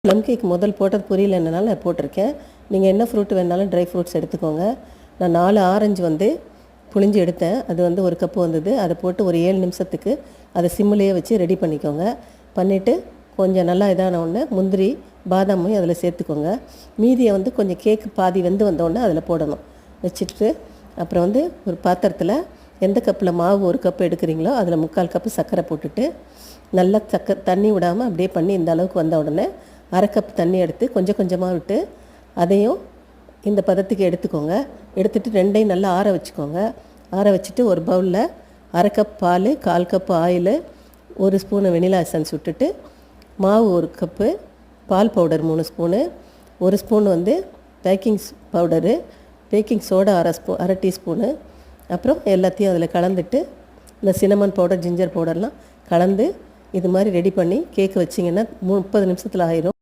Plum cake முதல் போட்டது புரியலனால நான் போட்டிருக்கேன். நீங்கள் என்ன ஃப்ரூட் வேணாலும் ட்ரை ஃப்ரூட்ஸ் எடுத்துக்கோங்க. நான் 4 ஆரஞ்சு வந்து புழிஞ்சு எடுத்தேன். அது வந்து 1 கப்பு வந்தது. அதை போட்டு ஒரு 7 நிமிஷத்துக்கு அதை சிம்மிலேயே வச்சு ரெடி பண்ணிக்கோங்க. பண்ணிவிட்டு கொஞ்சம் நல்லா இதான உடனே முந்திரி பாதாமையும் அதில் சேர்த்துக்கோங்க. மீதியை வந்து கொஞ்சம் கேக்கு பாதி வெந்து வந்தோடனே அதில் போடணும். வச்சுட்டு அப்புறம் வந்து ஒரு பாத்திரத்தில் எந்த கப்பில் மாவு 1 கப்பு எடுக்கிறீங்களோ அதில் 3/4 கப்பு சர்க்கரை போட்டுட்டு நல்லா தண்ணி விடாமல் அப்படியே பண்ணி இந்த அளவுக்கு வந்த உடனே 1/2 கப் தண்ணி எடுத்து கொஞ்சம் கொஞ்சமாக விட்டு அதையும் இந்த பதத்துக்கு எடுத்துக்கோங்க. எடுத்துகிட்டு ரெண்டையும் நல்லா ஆற வச்சுக்கோங்க. ஆற வச்சுட்டு ஒரு பவுலில் 1/2 கப் பால், 1/4 cup oil, 1 spoon vanilla essence விட்டுட்டு மாவு 1 கப்பு, பால் பவுடர் 3 ஸ்பூனு, 1 ஸ்பூன் வந்து baking powder, baking soda 1/2 teaspoon, அப்புறம் எல்லாத்தையும் அதில் கலந்துட்டு இந்த சினமன் பவுடர், ஜிஞ்சர் பவுடர்லாம் கலந்து இது மாதிரி ரெடி பண்ணி கேக்கு வச்சிங்கன்னா 30 நிமிஷத்தில் ஆயிரும்.